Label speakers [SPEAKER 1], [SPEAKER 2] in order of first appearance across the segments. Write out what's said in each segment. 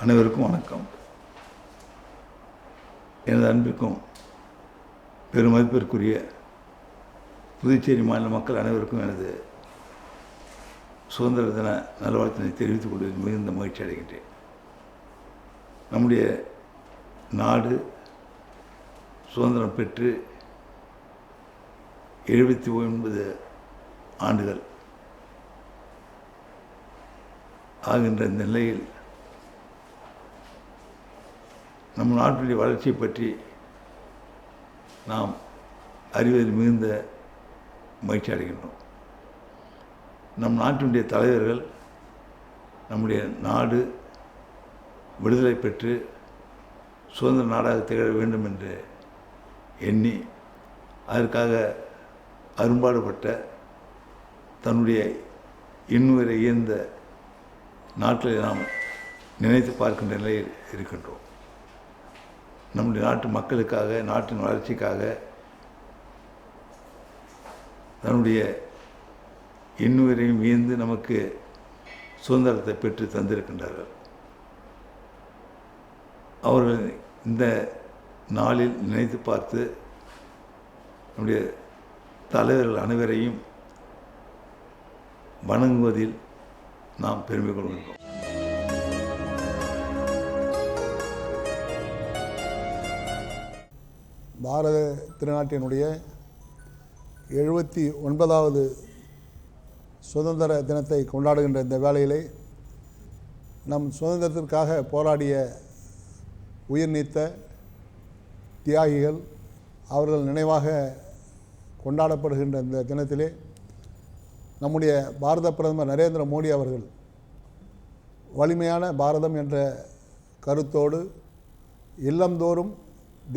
[SPEAKER 1] அனைவருக்கும் வணக்கம். எனது அன்பிற்கும் பெருமதிப்பிற்குரிய புதுச்சேரி மாநில மக்கள் அனைவருக்கும் எனது சுதந்திர தின நல்வாழ்த்தினை தெரிவித்துக் கொள்வதில் மிகுந்த மகிழ்ச்சி அடைகின்றேன். நம்முடைய நாடு சுதந்திரம் பெற்று 79 ஆண்டுகள் ஆகின்ற இந்த நிலையில் நம் நாட்டுடைய வளர்ச்சியை பற்றி நாம் அறிவதில் மிகுந்த மகிழ்ச்சி அடைகின்றோம். நம் நாட்டினுடைய தலைவர்கள் நம்முடைய நாடு விடுதலை பெற்று சுதந்திர நாடாக திகழ வேண்டும் என்று எண்ணி அதற்காக அரும்பாடுபட்ட தன்னுடைய இன்னுயிரை ஈர்ந்த நாட்டில் நாம் நினைத்து பார்க்கின்ற நிலையில் இருக்கின்றோம். நம்முடைய நாட்டு மக்களுக்காக, நாட்டின் வளர்ச்சிக்காக தன்னுடைய இன்னுயிரையும் ஈர்ந்து நமக்கு சுதந்திரத்தை பெற்று தந்திருக்கின்றார்கள். அவர்கள் இந்த நாளில் நினைத்து பார்த்து நம்முடைய தலைவர்கள் அனைவரையும் வணங்குவதில் நாம் பெருமை கொள்கின்றோம்.
[SPEAKER 2] பாரத திருநாட்டினுடைய 79வது சுதந்திர தினத்தை கொண்டாடுகின்ற இந்த வேளையிலே நம் சுதந்திரத்திற்காக போராடிய உயிர் நீத்த தியாகிகள் அவர்கள் நினைவாக கொண்டாடப்படுகின்ற இந்த தினத்திலே நம்முடைய பாரத பிரதமர் நரேந்திர மோடி அவர்கள் வலிமையான பாரதம் என்ற கருத்தோடு இல்லந்தோறும்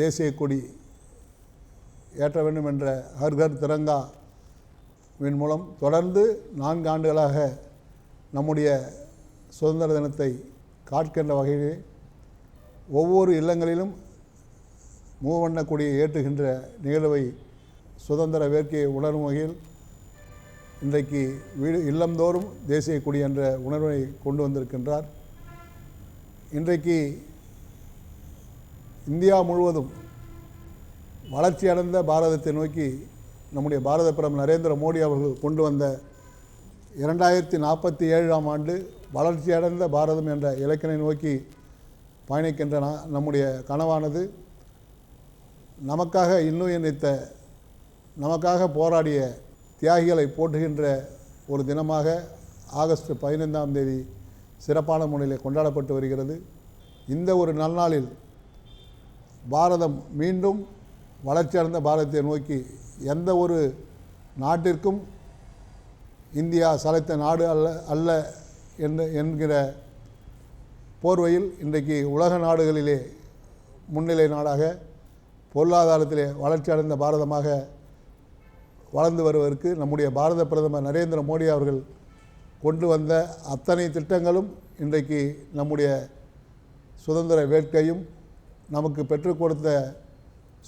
[SPEAKER 2] தேசிய கொடி ஏற்ற வேண்டும் என்ற ஹர் கர் திரங்காவின் மூலம் தொடர்ந்து 4 ஆண்டுகளாக நம்முடைய சுதந்திர தினத்தை காட்கின்ற வகையிலே ஒவ்வொரு இல்லங்களிலும் மூவண்ண கொடியை ஏற்றுகின்ற நிகழ்வை சுதந்திர வேட்கையை உணரும் வகையில் இன்றைக்கு இல்லந்தோறும் தேசிய கொடி என்ற உணர்வை கொண்டு வந்திருக்கின்றார். இன்றைக்கு இந்தியா முழுவதும் வளர்ச்சியடைந்த பாரதத்தை நோக்கி நம்முடைய பாரத பிரதமர் நரேந்திர மோடி அவர்கள் கொண்டு வந்த 2047ஆம் ஆண்டு வளர்ச்சியடைந்த பாரதம் என்ற இலக்கினை நோக்கி பயணிக்கின்ற நம்முடைய கனவானது நமக்காக இன்னுயிர் நீத்த, நமக்காக போராடிய தியாகிகளை போற்றுகின்ற ஒரு தினமாக ஆகஸ்ட் 15ஆம் தேதி சிறப்பான முறையில் கொண்டாடப்பட்டு வருகிறது. இந்த ஒரு நல்நாளில் பாரதம் மீண்டும் வளர்ச்சியடைந்த பாரதத்தை நோக்கி எந்த ஒரு நாட்டிற்கும் இந்தியா சளைத்த நாடு அல்ல என்கிற போர்வையில் இன்றைக்கு உலக நாடுகளிலே முன்னிலை நாடாக பொருளாதாரத்திலே வளர்ச்சியடைந்த பாரதமாக வளர்ந்து வருவதற்கு நம்முடைய பாரத பிரதமர் நரேந்திர மோடி அவர்கள் கொண்டு வந்த அத்தனை திட்டங்களும் இன்றைக்கு நம்முடைய சுதந்திர வேட்கையும் நமக்கு பெற்றுக் கொடுத்த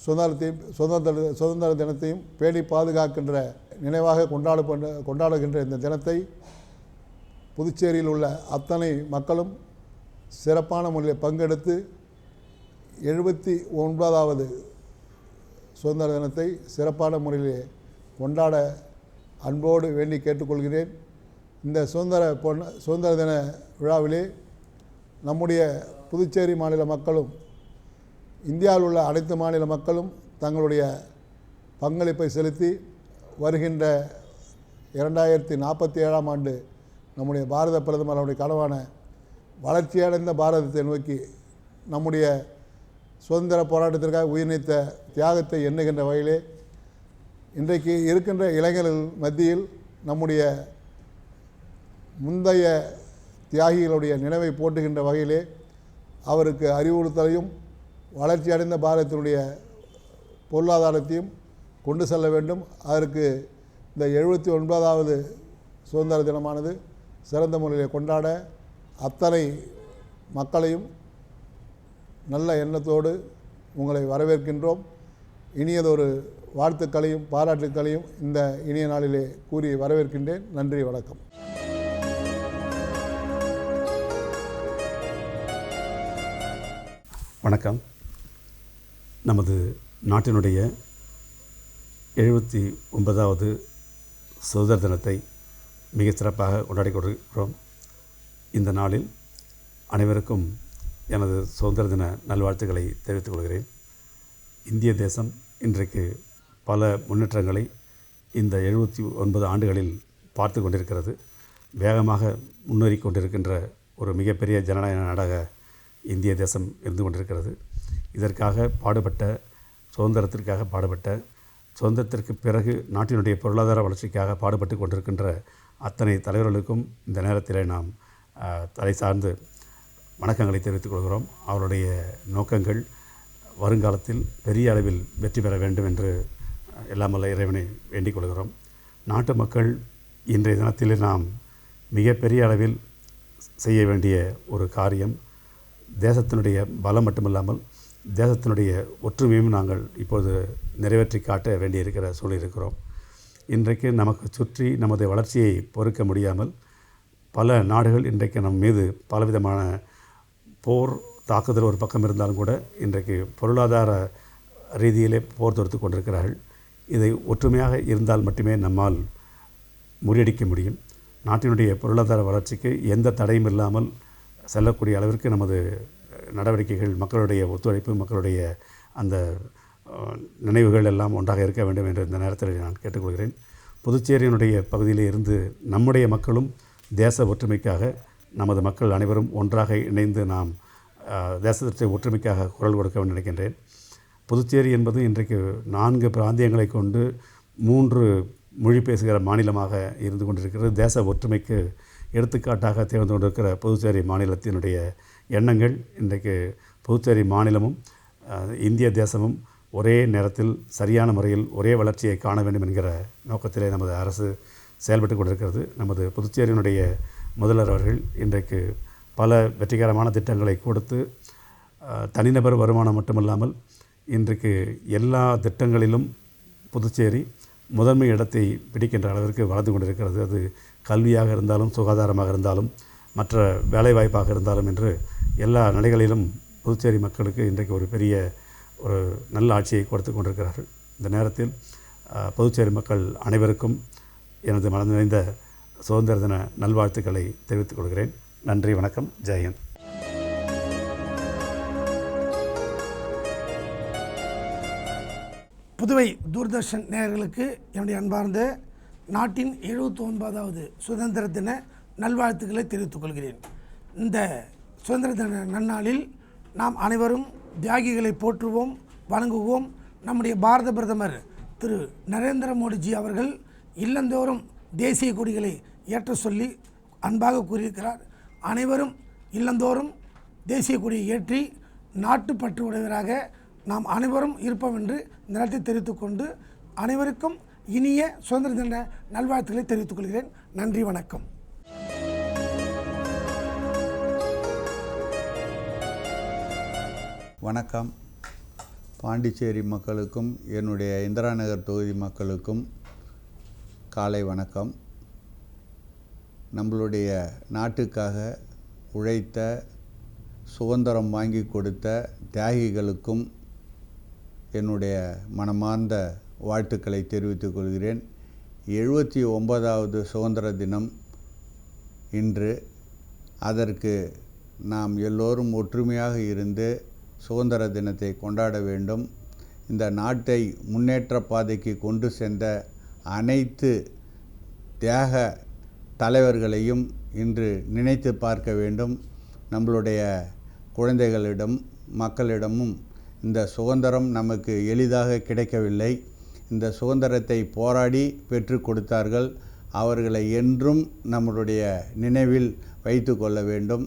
[SPEAKER 2] சுதந்திர தினத்தையும் பேணி பாதுகாக்கின்ற நினைவாக கொண்டாடுகின்ற இந்த தினத்தை புதுச்சேரியில் உள்ள அத்தனை மக்களும் சிறப்பான முறையில் பங்கெடுத்து 79வது சுதந்திர தினத்தை சிறப்பான முறையிலே கொண்டாட அன்போடு வேண்டி கேட்டுக்கொள்கிறேன். இந்த சுதந்திர தின விழாவிலே நம்முடைய புதுச்சேரி மாநில மக்களும் இந்தியாவில் உள்ள அனைத்து மாநில மக்களும் தங்களுடைய பங்களிப்பை செலுத்தி வருகின்ற 2047ஆம் ஆண்டு நம்முடைய பாரத பிரதமர் அவருடைய கனவான வளர்ச்சியடைந்த பாரதத்தை நோக்கி நம்முடைய சுதந்திர போராட்டத்திற்காக உயிர் நீத்த தியாகத்தை எண்ணுகின்ற வகையிலே இன்றைக்கு இருக்கின்ற இளைஞர்கள் மத்தியில் நம்முடைய முந்தைய தியாகிகளுடைய நினைவை போற்றுகின்ற வகையிலே அவருக்கு அறிவுறுத்தலையும் வளர்ச்சியடைந்த பாரதத்தினுடைய பொருளாதாரத்தையும் கொண்டு செல்ல வேண்டும். அதற்கு இந்த 79வது சுதந்திர தினமானது சிறந்த முறையில் கொண்டாட அத்தனை மக்களையும் நல்ல எண்ணத்தோடு உங்களை வரவேற்கின்றோம். இனியதொரு வாழ்த்துக்களையும் பாராட்டுக்களையும் இந்த இனிய நாளிலே கூறி வரவேற்கின்றேன். நன்றி, வணக்கம்.
[SPEAKER 3] வணக்கம். நமது நாட்டினுடைய 79வது சுதந்திர தினத்தை மிக சிறப்பாக கொண்டாடி கொண்டிருக்கிறோம். இந்த நாளில் அனைவருக்கும் எனது சுதந்திர தின நல்வாழ்த்துக்களை தெரிவித்துக் கொள்கிறேன். இந்திய தேசம் இன்றைக்கு பல முன்னேற்றங்களை இந்த 79 ஆண்டுகளில் பார்த்து கொண்டிருக்கிறது. வேகமாக முன்னேறி கொண்டிருக்கின்ற ஒரு மிகப்பெரிய ஜனநாயக நாடாக இந்திய தேசம் இருந்து கொண்டிருக்கிறது. இதற்காக பாடுபட்ட, சுதந்திரத்திற்கு பிறகு நாட்டினுடைய பொருளாதார வளர்ச்சிக்காக பாடுபட்டு கொண்டிருக்கின்ற அத்தனை தலைவர்களுக்கும் இந்த நேரத்தில் நாம் தலை சார்ந்து வணக்கங்களை தெரிவித்துக் கொள்கிறோம். அவருடைய நோக்கங்கள் வருங்காலத்தில் பெரிய அளவில் வெற்றி பெற வேண்டும் என்று எல்லாம் வல்ல இறைவனை வேண்டிக் கொள்கிறோம். நாட்டு மக்கள் இன்றைய தினத்தில் நாம் மிகப்பெரிய அளவில் செய்ய வேண்டிய ஒரு காரியம், தேசத்தினுடைய பலம் மட்டுமில்லாமல் தேசத்தினுடைய ஒற்றுமையும் நாங்கள் இப்போது நிறைவேற்றி காட்ட வேண்டியிருக்கிற சூழல் இருக்கிறோம். இன்றைக்கு நமக்கு சுற்றி நமது வளர்ச்சியை பொறுக்க முடியாமல் பல நாடுகள் இன்றைக்கு நம் மீது பலவிதமான போர் தாக்குதல் ஒரு பக்கம் இருந்தாலும் கூட இன்றைக்கு பொருளாதார ரீதியிலே போர் தொடுத்து கொண்டிருக்கிறார்கள். இதை ஒற்றுமையாக இருந்தால் மட்டுமே நம்மால் முறியடிக்க முடியும். நாட்டினுடைய பொருளாதார வளர்ச்சிக்கு எந்த தடையும் இல்லாமல் செல்லக்கூடிய அளவிற்கு நமது நடவடிக்கைகள், மக்களுடைய ஒத்துழைப்பு, மக்களுடைய அந்த நினைவுகள் எல்லாம் ஒன்றாக இருக்க வேண்டும் என்று இந்த நேரத்தில் நான் கேட்டுக்கொள்கிறேன். புதுச்சேரியினுடைய பகுதியிலே இருந்து நம்முடைய மக்களும் தேச ஒற்றுமைக்காக, நமது மக்கள் அனைவரும் ஒன்றாக இணைந்து நாம் தேசத்தை ஒற்றுமைக்காக குரல் கொடுக்க வேண்டும் நினைக்கின்றேன். புதுச்சேரி என்பது இன்றைக்கு 4 பிராந்தியங்களை கொண்டு 3 மொழி பேசுகிற மாநிலமாக இருந்து கொண்டிருக்கிறது. தேச ஒற்றுமைக்கு எடுத்துக்காட்டாக திகழ்ந்து கொண்டிருக்கிற புதுச்சேரி மாநிலத்தினுடைய எண்ணங்கள் இன்றைக்கு புதுச்சேரி மாநிலமும் இந்திய தேசமும் ஒரே நேரத்தில் சரியான முறையில் ஒரே வளர்ச்சியை காண வேண்டும் என்கிற நோக்கத்திலே நமது அரசு செயல்பட்டு கொண்டிருக்கிறது. நமது புதுச்சேரியினுடைய முதல்வர் அவர்கள் இன்றைக்கு பல வெற்றிகரமான திட்டங்களை கொடுத்து தனிநபர் வருமானம் மட்டுமல்லாமல் இன்றைக்கு எல்லா திட்டங்களிலும் புதுச்சேரி முதன்மை இடத்தை பிடிக்கின்ற அளவிற்கு வளர்ந்து கொண்டிருக்கிறது. அது கல்வியாக இருந்தாலும், சுகாதாரமாக இருந்தாலும், மற்ற வேலைவாய்ப்பாக இருந்தாலும் என்று எல்லா நிலைகளிலும் புதுச்சேரி மக்களுக்கு இன்றைக்கு ஒரு பெரிய ஒரு நல்ல ஆட்சியை கொடுத்து கொண்டிருக்கிறார்கள். இந்த நேரத்தில் புதுச்சேரி மக்கள் அனைவருக்கும் எனது மனம் நிறைந்த சுதந்திர தின நல்வாழ்த்துக்களை தெரிவித்துக் கொள்கிறேன். நன்றி, வணக்கம், ஜெயஹிந்த்.
[SPEAKER 4] புதுவை தூர்தர்ஷன் நேயர்களுக்கு என்னுடைய அன்பார்ந்த நாட்டின் 79வது சுதந்திர தின நல்வாழ்த்துக்களை தெரிவித்துக் கொள்கிறேன். இந்த சுதந்திர தின நன்னாளில் நாம் அனைவரும் தியாகிகளை போற்றுவோம், வணங்குவோம். நம்முடைய பாரத பிரதமர் திரு நரேந்திர மோடிஜி அவர்கள் இல்லந்தோறும் தேசிய கொடிகளை ஏற்ற சொல்லி அன்பாக கூறியிருக்கிறார். அனைவரும் இல்லந்தோறும் தேசிய கொடியை ஏற்றி நாட்டுப்பற்று உடையவராக நாம் அனைவரும் இருப்போம் என்று இந்த நேரத்தை தெரிவித்துக்கொண்டு அனைவருக்கும் இனிய சுதந்திர தின நல்வாழ்த்துக்களை தெரிவித்துக் கொள்கிறேன். நன்றி, வணக்கம்.
[SPEAKER 5] வணக்கம். பாண்டிச்சேரி மக்களுக்கும் என்னுடைய இந்திரா நகர் தொகுதி மக்களுக்கும் காலை வணக்கம். நம்மளுடைய நாட்டுக்காக உழைத்த, சுதந்திரம் வாங்கி கொடுத்த தியாகிகளுக்கும் என்னுடைய மனமார்ந்த வாழ்த்துக்களை தெரிவித்துக் கொள்கிறேன். 79வது சுதந்திர தினம் இன்று. அதற்கு நாம் எல்லோரும் ஒற்றுமையாக இருந்து சுதந்திர தினத்தை கொண்டாட வேண்டும். இந்த நாட்டை முன்னேற்ற பாதைக்கு கொண்டு சென்ற அனைத்து தியாக தலைவர்களையும் இன்று நினைத்து பார்க்க வேண்டும். நம்மளுடைய குழந்தைகளிடம், மக்களிடமும் இந்த சுதந்திரம் நமக்கு எளிதாக கிடைக்கவில்லை. இந்த சுதந்திரத்தை போராடி பெற்று கொடுத்தார்கள். அவர்களை என்றும் நம்மளுடைய நினைவில் வைத்து கொள்ள வேண்டும்.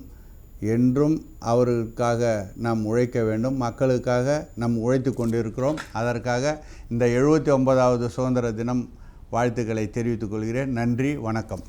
[SPEAKER 5] என்றும் அவர்களுக்காக நாம் உழைக்க வேண்டும். மக்களுக்காக நாம் உழைத்து கொண்டிருக்கிறோம். அதற்காக இந்த 79வது சுதந்திர தினம் வாழ்த்துக்களை தெரிவித்துக் கொள்கிறேன். நன்றி, வணக்கம்.